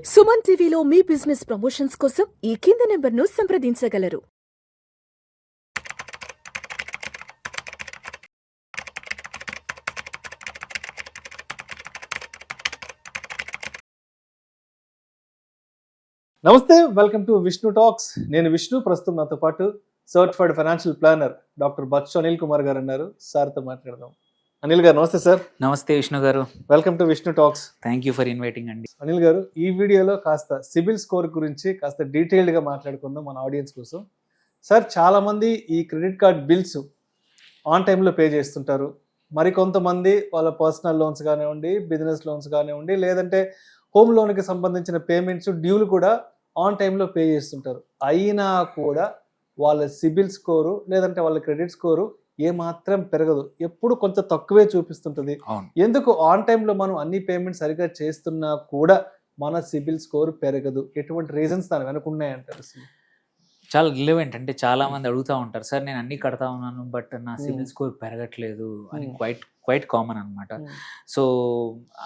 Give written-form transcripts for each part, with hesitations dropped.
సుమన్ టీవీలో మీ business promotions కోసం ఈ కింది నెంబర్ను సంప్రదించగలరు. నమస్తే, వెల్కమ్ టు విష్ణు టాక్స్. నేను విష్ణు. ప్రస్తుతం నాతో పాటు certified financial planner doctor Bachchu Anil Kumar గారు ఉన్నారు. సార్తో మాట్లాడదాం. అనిల్ గారు నమస్తే సార్. నమస్తే విష్ణు గారు. Welcome to Vishnu talks. Thank you for inviting అండి. అనిల్ గారు, ఈ వీడియోలో కాస్త సిబిల్ స్కోర్ గురించి కాస్త డీటెయిల్డ్గా మాట్లాడుకుందాం మన ఆడియన్స్ కోసం. సార్, చాలామంది ఈ క్రెడిట్ కార్డ్ బిల్స్ ఆన్ టైంలో పే చేస్తుంటారు. మరికొంతమంది వాళ్ళ పర్సనల్ లోన్స్ కానివ్వండి, బిజినెస్ లోన్స్ కానివ్వండి, లేదంటే హోమ్ లోన్కి సంబంధించిన పేమెంట్స్ డ్యూలు కూడా ఆన్ టైంలో పే చేస్తుంటారు. అయినా కూడా వాళ్ళ సిబిల్ స్కోరు లేదంటే వాళ్ళ క్రెడిట్ స్కోరు ఏమాత్రం పెరగదు, ఎప్పుడు కొంచెం తక్కువే చూపిస్తుంటుంది. ఎందుకు ఆన్ టైంలో మనం అన్ని పేమెంట్స్ సరిగ్గా చేస్తున్నా కూడా మన సిబిల్ స్కోర్ పెరగదు? ఎటువంటి రీజన్స్ దాని వెనక ఉన్నాయంటారు? చాలా రిలవెంట్. అంటే చాలా మంది అడుగుతూ ఉంటారు, సార్ నేను అన్ని కడతా ఉన్నాను బట్ నా సిబిల్ స్కోర్ పెరగట్లేదు అని. క్వైట్ కామన్ అనమాట. సో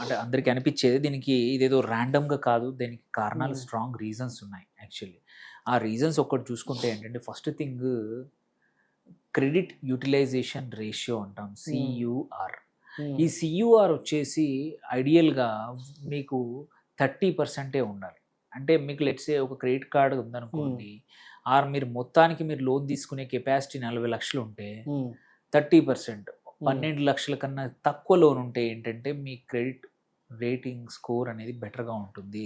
అంటే అందరికీ అనిపించేది దీనికి ఇదేదో ర్యాండమ్గా కాదు, దీనికి కారణాలు స్ట్రాంగ్ రీజన్స్ ఉన్నాయి యాక్చువల్లీ. ఆ రీజన్స్ ఒక్కటి చూసుకుంటే ఏంటంటే, first thing credit utilisation ratio అంటాం, సియుఆర్. ఈ సియుఆర్ వచ్చేసి ఐడియల్గా మీకు 30% ఉండాలి. అంటే మీకు లెట్సే ఒక క్రెడిట్ కార్డు ఉందనుకోండి, ఆర్ మీరు మొత్తానికి మీరు లోన్ తీసుకునే కెపాసిటీ 40 లక్షలు ఉంటే 30%, 12 లక్షల కన్నా తక్కువ లోన్ ఉంటే ఏంటంటే మీ క్రెడిట్ రేటింగ్ స్కోర్ అనేది బెటర్గా ఉంటుంది.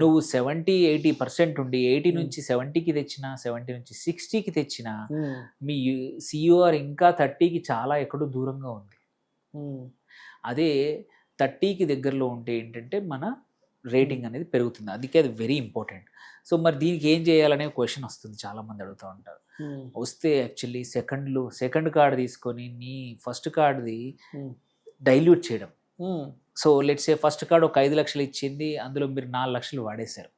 నువ్వు 70-80% ఉండి 80 నుంచి 70కి తెచ్చినా, 70 నుంచి 60కి తెచ్చినా మీ సియుఆర్ ఇంకా 30కి చాలా ఎక్కడో దూరంగా ఉంది. అదే 30కి దగ్గరలో ఉంటే ఏంటంటే మన రేటింగ్ అనేది పెరుగుతుంది. అందుకే అది వెరీ ఇంపార్టెంట్. సో మరి దీనికి ఏం చేయాలనే క్వశ్చన్ వస్తుంది, చాలామంది అడుగుతూ ఉంటారు. వస్తే యాక్చువల్లీ సెకండ్ కార్డు తీసుకొని నీ ఫస్ట్ కార్డుది డైల్యూట్ చేయడం. So let's A first card ఒక 5 లక్షలు ఇచ్చింది, అందులో మీరు 4 లక్షలు వాడేశారు.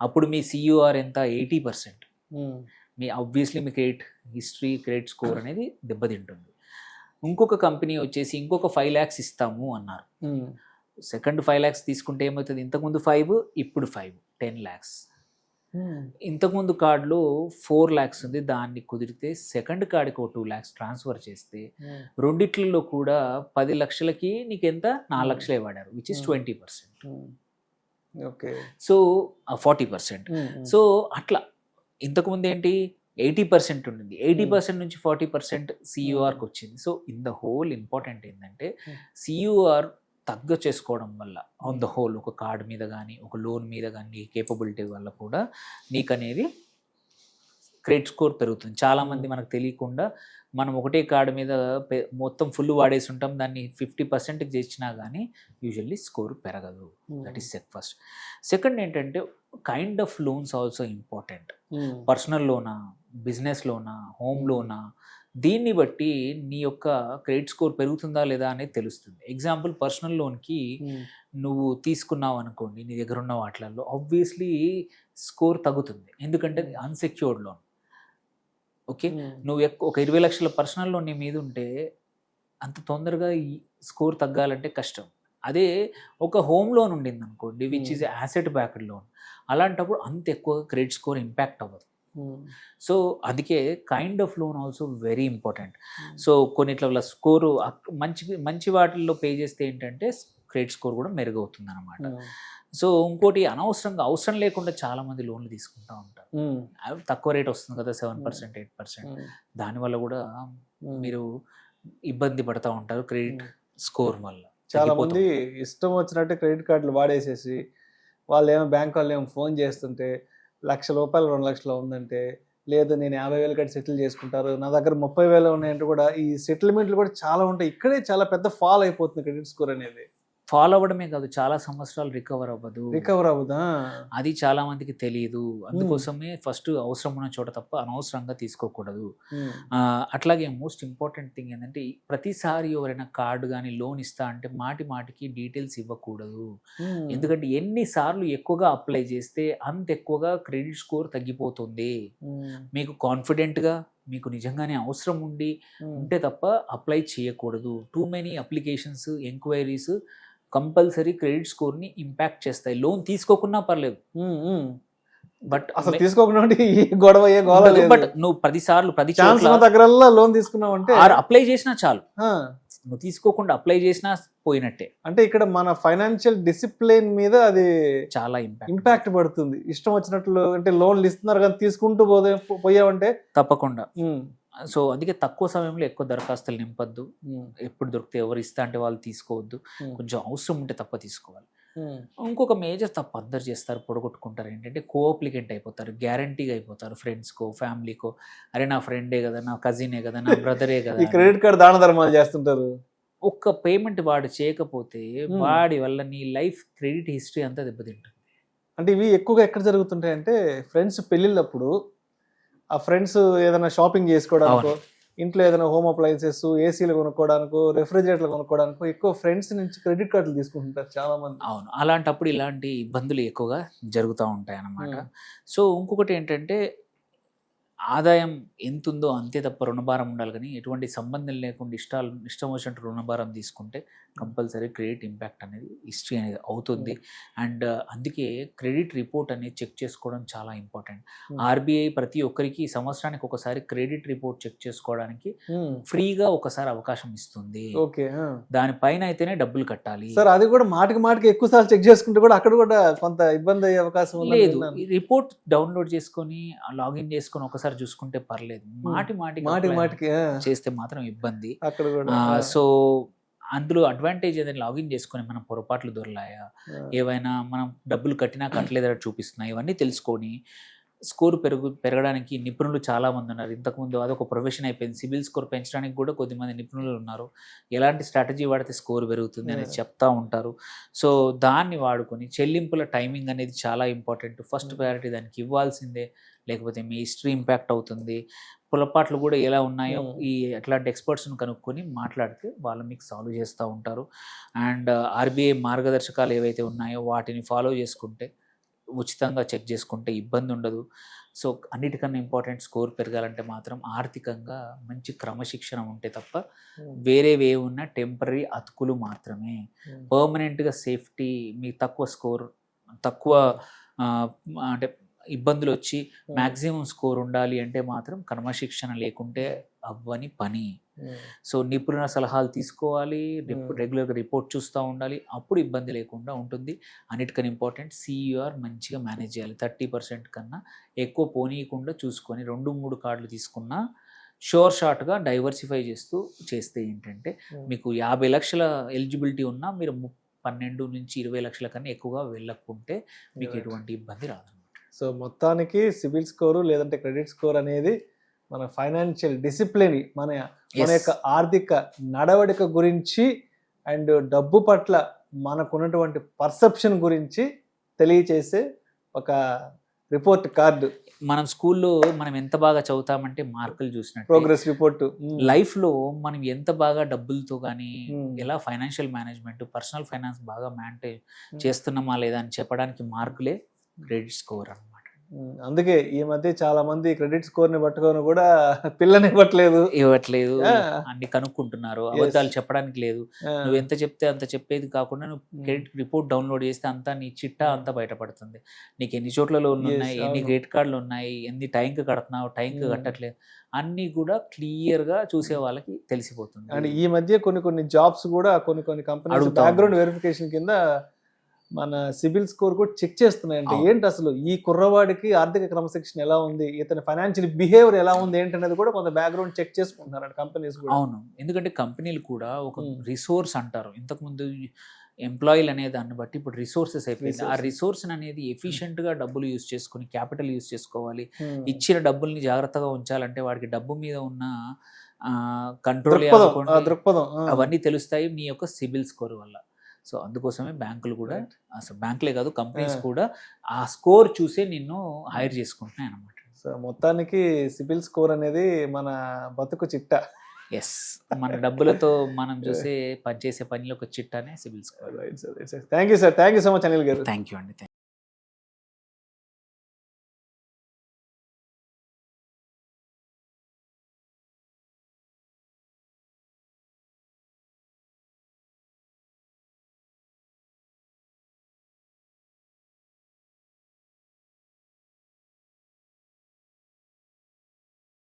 అప్పుడు మీ సియుఆర్ ఎంత? 80%. మీ ఆబ్వియస్లీ మీ క్రెడిట్ హిస్టరీ, క్రెడిట్ స్కోర్ అనేది దెబ్బతింటుంది. ఇంకొక కంపెనీ వచ్చేసి ఇంకొక 5 lakhs ఇస్తాము అన్నారు. సెకండ్ 5 lakhs తీసుకుంటే ఏమవుతుంది? ఇంతకుముందు 5, ఇప్పుడు 5, 10 lakhs. ఇంతకుముందు కార్డులో 4 lakhs ఉంది, దాన్ని కుదిరితే సెకండ్ కార్డుకి ఒక 2 lakhs ట్రాన్స్ఫర్ చేస్తే రెండిట్లలో కూడా 10 లక్షలకి నీకు ఎంత? 4 లక్షలే వాడారు, which is 20%. Okay. So 40%. So అట్లా ఇంతకుముందు ఏంటి 80% ఉండింది, 80% నుంచి 40% సియుఆర్కి వచ్చింది. So in the whole important ఏంటంటే సియుఆర్ తగ్గ చేసుకోవడం వల్ల ఆన్ ద హోల్ ఒక కార్డు మీద కానీ ఒక లోన్ మీద కానీ నీ కేపబిలిటీ వల్ల కూడా నీకు అనేది క్రెడిట్ స్కోర్ పెరుగుతుంది. చాలామంది మనకు తెలియకుండా మనం ఒకటే కార్డు మీద మొత్తం ఫుల్ వాడేసి ఉంటాం, దాన్ని 50%కి తెచ్చినా కానీ యూజువల్లీ స్కోర్ పెరగదు. That is first. సెకండ్ ఏంటంటే kind of loans also important. Personal లోనా, బిజినెస్ లోనా, హోమ్ లోనా, దీన్ని బట్టి నీ యొక్క క్రెడిట్ స్కోర్ పెరుగుతుందా లేదా అనేది తెలుస్తుంది. ఎగ్జాంపుల్, పర్సనల్ లోన్కి నువ్వు తీసుకున్నావు అనుకోండి, నీ దగ్గర ఉన్న వాటిలలో ఆబ్వియస్లీ స్కోర్ తగ్గుతుంది, ఎందుకంటే అన్సెక్యూర్డ్ లోన్. ఓకే, నువ్వు ఒక 20 లక్షల పర్సనల్ లోన్ నీ మీద ఉంటే అంత తొందరగా ఈ స్కోర్ తగ్గాలంటే కష్టం. అదే ఒక హోమ్ లోన్ ఉండింది అనుకోండి, which is asset backed loan, అలాంటప్పుడు అంత ఎక్కువ క్రెడిట్ స్కోర్ ఇంపాక్ట్ అవ్వదు. సో అందుకే kind of loan also very important. So కొన్నిట్ల స్కోరు మంచి వాటిల్లో పే చేస్తే ఏంటంటే క్రెడిట్ స్కోర్ కూడా మెరుగవుతుంది అనమాట. సో ఇంకోటి, అవసరం లేకుండా చాలా మంది లోన్లు తీసుకుంటూ ఉంటారు. అవి తక్కువ రేట్ వస్తుంది కదా, 7%, 8%, దానివల్ల కూడా మీరు ఇబ్బంది పడుతూ ఉంటారు క్రెడిట్ స్కోర్ వల్ల. చాలా మంది ఇష్టం వచ్చినట్టు క్రెడిట్ కార్డులు వాడేసేసి వాళ్ళు బ్యాంక్ వాళ్ళు ఫోన్ చేస్తుంటే ₹1,00,000, 2 లక్షలు ఉందంటే, లేదు నేను 50,000 కట్టి సెటిల్ చేసుకుంటారు, నా దగ్గర 30,000 ఉన్నాయంటే కూడా ఈ సెటిల్మెంట్లు కూడా చాలా ఉంటాయి. ఇక్కడే చాలా పెద్ద ఫాల్ అయిపోతుంది క్రెడిట్ స్కోర్ అనేది. ఫాలో అవ్వడమే కాదు, చాలా సంవత్సరాలు రికవర్ అవ్వదా, అది చాలా మందికి తెలియదు. అందుకోసమే ఫస్ట్ అవసరం ఉన్న చోట తప్ప అనవసరంగా తీసుకోకూడదు. అట్లాగే మోస్ట్ ఇంపార్టెంట్ థింగ్ ఏంటంటే, ప్రతిసారి ఎవరైనా కార్డు కానీ లోన్ ఇస్తా అంటే మాటికి డీటెయిల్స్ ఇవ్వకూడదు. ఎందుకంటే ఎన్నిసార్లు ఎక్కువగా అప్లై చేస్తే అంత ఎక్కువగా క్రెడిట్ స్కోర్ తగ్గిపోతుంది. మీకు కాన్ఫిడెంట్గా, మీకు నిజంగానే అవసరం ఉంటే తప్ప అప్లై చేయకూడదు. Too many applications, enquiries compulsory credit స్కోర్ని ఇంపాక్ట్ చేస్తాయి. లోన్ తీసుకోకున్నా పర్లేదు, బట్ అసలు తీసుకోకుండా ఉంటే ఈ గొడవ ఏ గోల లేదు. బట్ నువ్వు 10 సార్లు 10 ఛాన్స్ చోట్ల దగ్గరల్లా లోన్ తీసుకున్నావు అంటే అప్లై చేసినా చాలు, ఆ, నువ్వు తీసుకోకుండా అప్లై చేసినా పోయినట్టే. అంటే ఇక్కడ మన ఫైనాన్షియల్ డిసిప్లిన్ మీద అది చాలా ఇంపాక్ట్ పడుతుంది. ఇష్టం వచ్చినట్లు అంటే లోన్లు ఇస్తున్నారు కానీ తీసుకుంటూ పోయావంటే తప్పకుండా. సో అందుకే తక్కువ సమయంలో ఎక్కువ దరఖాస్తులు నింపద్దు. ఎప్పుడు దొరికితే ఎవరు ఇస్తా అంటే వాళ్ళు తీసుకోవద్దు. కొంచెం అవసరం ఉంటే తప్ప తీసుకోవాలి. ఇంకొక మేజర్ తప్పు అందరు చేస్తారు, పొడగొట్టుకుంటారు. ఏంటంటే కోఅప్లికెంట్ అయిపోతారు, గ్యారంటీగా అయిపోతారు. ఫ్రెండ్స్కో ఫ్యామిలీకో, అరే నా ఫ్రెండే కదా, నా కజినే కదా, నా బ్రదరే కదా, ఈ క్రెడిట్ కార్డ్ దాన ధర్మాలు చేస్తుంటారు. ఒక్క పేమెంట్ వాడు చేయకపోతే వాడి వల్ల నీ లైఫ్ క్రెడిట్ హిస్టరీ అంతా దెబ్బతింటుంది. అంటే ఇవి ఎక్కువగా ఎక్కడ జరుగుతుంటాయి అంటే ఫ్రెండ్స్ పెళ్ళిళ్ళప్పుడు ఆ ఫ్రెండ్స్ ఏదైనా షాపింగ్ చేసుకోవడానికో, ఇంట్లో ఏదైనా హోమ్ అప్లయన్సెస్, ఏసీలు కొనుక్కోవడానికో, రెఫ్రిజిరేటర్లు కొనుక్కోవడానికో ఎక్కువ ఫ్రెండ్స్ నుంచి క్రెడిట్ కార్డులు తీసుకుంటుంటారు చాలా మంది. అవును, అలాంటప్పుడు ఇలాంటి ఇబ్బందులు ఎక్కువగా జరుగుతూ ఉంటాయి అన్నమాట. సో ఇంకొకటి ఏంటంటే ఆదాయం ఎంత ఉందో అంతే తప్ప రుణభారం ఉండాలి. కానీ ఎటువంటి సంబంధం లేకుండా ఇష్టం వచ్చినట్టు రుణభారం తీసుకుంటే కంపల్సరీ క్రెడిట్ ఇంపాక్ట్ అనేది హిస్టరీ అనేది అవుతుంది. అండ్ అందుకే క్రెడిట్ రిపోర్ట్ అనేది చెక్ చేసుకోవడం చాలా ఇంపార్టెంట్. ఆర్బీఐ ప్రతి ఒక్కరికి సంవత్సరానికి ఒకసారి క్రెడిట్ రిపోర్ట్ చెక్ చేసుకోవడానికి ఫ్రీగా ఒకసారి అవకాశం ఇస్తుంది. దానిపైన అయితేనే డబ్బులు కట్టాలి. సార్ అది కూడా మాటికి ఎక్కువ సార్లు చెక్ చేసుకుంటే కూడా అక్కడ కూడా కొంత ఇబ్బంది అయ్యే అవకాశం లేదు. రిపోర్ట్ డౌన్లోడ్ చేసుకొని లాగిన్ చేసుకొని ఒకసారి చూసుకుంటే పర్లేదు. మాటికి చేస్తే మాత్రం ఇబ్బంది. సో అందులో అడ్వాంటేజ్ ఏదైనా లాగిన్ చేసుకొని మనం పొరపాట్లు దొరలాయా, ఏవైనా మనం డబ్బులు కట్టినా కట్టలేదా చూపిస్తున్నాయి, ఇవన్నీ తెలుసుకొని స్కోర్ పెరగడానికి నిపుణులు చాలా మంది ఉన్నారు. ఇంతకుముందు అదొక ప్రొఫెషన్ అయిపోయింది. సిబిల్ స్కోర్ పెంచడానికి కూడా కొద్దిమంది నిపుణులు ఉన్నారు. ఎలాంటి స్ట్రాటజీ వాడితే స్కోర్ పెరుగుతుంది అనేది చెప్తా ఉంటారు. సో దాన్ని వాడుకొని చెల్లింపుల టైమింగ్ అనేది చాలా ఇంపార్టెంట్. ఫస్ట్ ప్రయారిటీ దానికి ఇవ్వాల్సిందే, లేకపోతే మీ హిస్టరీ ఇంపాక్ట్ అవుతుంది. పొరపాట్లు కూడా ఎలా ఉన్నాయో ఈ అట్లాంటి ఎక్స్పర్ట్స్ని కనుక్కొని మాట్లాడితే వాళ్ళు మీకు సాల్వ్ చేస్తూ ఉంటారు. అండ్ ఆర్బీఐ మార్గదర్శకాలు ఏవైతే ఉన్నాయో వాటిని ఫాలో చేసుకుంటే, ఉచితంగా చెక్ చేసుకుంటే ఇబ్బంది ఉండదు. సో అన్నిటికన్నా ఇంపార్టెంట్ స్కోర్ పెరగాలంటే మాత్రం ఆర్థికంగా మంచి క్రమశిక్షణ ఉంటే తప్ప వేరేవే ఉన్న టెంపరీ అతుకులు మాత్రమే. పర్మనెంట్గా సేఫ్టీ, మీ తక్కువ స్కోర్, తక్కువ అంటే ఇబ్బందులు వచ్చి మ్యాక్సిమం స్కోర్ ఉండాలి అంటే మాత్రం క్రమశిక్షణ లేకుంటే అవ్వని పని. సో నిపుణుల సలహాలు తీసుకోవాలి, రెగ్యులర్గా రిపోర్ట్ చూస్తూ ఉండాలి, అప్పుడు ఇబ్బంది లేకుండా ఉంటుంది. అన్నిటికన్నా ఇంపార్టెంట్ సియూఆర్ మంచిగా మేనేజ్ చేయాలి. 30% కన్నా ఎక్కువ పోనీయకుండా చూసుకొని 2-3 కార్డులు తీసుకున్నా షోర్ షార్ట్గా డైవర్సిఫై చేస్తే ఏంటంటే మీకు 50 లక్షల ఎలిజిబిలిటీ ఉన్నా మీరు 12 నుంచి 20 లక్షల కన్నా ఎక్కువగా వెళ్ళకుంటే మీకు ఎటువంటి ఇబ్బంది రాదు. సో మొత్తానికి సిబిల్ స్కోరు లేదంటే క్రెడిట్ స్కోర్ అనేది మన ఫైనాన్షియల్ డిసిప్లిన్, మన యొక్క ఆర్థిక నడవడిక గురించి అండ్ డబ్బు పట్ల మనకున్నటువంటి పర్సెప్షన్ గురించి తెలియచేసే ఒక రిపోర్ట్ కార్డు. మనం స్కూల్లో మనం ఎంత బాగా చదువుతామంటే మార్కులు చూసినట్టు ప్రోగ్రెస్ రిపోర్ట్. లైఫ్లో మనం ఎంత బాగా డబ్బులతో కానీ ఎలా ఫైనాన్షియల్ మేనేజ్మెంట్, పర్సనల్ ఫైనాన్స్ బాగా మేనేజ్ చేస్తున్నామా లేదా అని చెప్పడానికి మార్కులే క్రెడిట్ స్కోర్ అన్నమాట. అందుకే ఈ మధ్య చాలా మంది క్రెడిట్ స్కోర్ ని పట్టుకొని కూడా పిల్లని ఇవ్వట్లేదు, అన్ని కనుక్కుంటున్నారు. అబద్ధాలు చెప్పడానికి లేదు. నువ్వు ఎంత చెప్తే అంత చెప్పేది కాకుండా నువ్వు క్రెడిట్ రిపోర్ట్ డౌన్లోడ్ చేస్తే అంతా నీ చిట్టా అంతా బయటపడుతుంది. నీకు ఎన్ని చోట్ల లోన్లు ఉన్నాయి, ఎన్ని క్రెడిట్ కార్డులు ఉన్నాయి, ఎన్ని టైంకి కడుతున్నావు, టైంకి కట్టట్లేదు, అన్ని కూడా క్లియర్ గా చూసే వాళ్ళకి తెలిసిపోతుంది. అండ్ ఈ మధ్య కొన్ని జాబ్స్ కూడా కొన్ని కంపెనీస్ బ్యాక్గ్రౌండ్ వెరిఫికేషన్ కింద మన సిబిల్ స్కోర్ కూడా చెక్ చేస్తున్నాయంటే ఏంటి అసలు ఈ కుర్రవాడికి ఆర్థిక క్రమశిక్షణ ఎలా ఉంది, ఇతని ఫైనాన్షియల్ బిహేవియర్ ఎలా ఉంది ఏంటనేది కూడా కొంత బ్యాక్గ్రౌండ్ చెక్ చేసుకుంటున్నారు కంపెనీస్ కూడా. అవును, ఎందుకంటే కంపెనీలు కూడా ఒక రిసోర్స్ అంటారు. ఇంతకుముందు ఎంప్లాయీలు అనే దాన్ని బట్టి ఇప్పుడు రిసోర్సెస్ అయిపోయింది. ఆ రిసోర్స్ అనేది ఎఫిషియెంట్ గా డబ్బులు యూజ్ చేసుకుని క్యాపిటల్ యూజ్ చేసుకోవాలి. ఇచ్చిన డబ్బుల్ని జాగ్రత్తగా ఉంచాలంటే వాడికి డబ్బు మీద ఉన్న కంట్రోల్ దృక్పథం అవన్నీ తెలుస్తాయి నీ యొక్క సిబిల్ స్కోర్ వల్ల. సో అందుకోసమే బ్యాంకులు కూడా, అసలు బ్యాంకులే కాదు కంపెనీస్ కూడా ఆ స్కోర్ చూసే నిన్ను హైర్ చేసుకుంటున్నాయి అన్నమాట. సో మొత్తానికి సిబిల్ స్కోర్ అనేది మన బతుకు చిట్టా. ఎస్, మన డబ్బులతో మనం చూసే పనిచేసే పనిలో ఒక చిట్టానే CIBIL score. Thank you sir, thank you so much Anil గారు. థ్యాంక్ యూ అండి.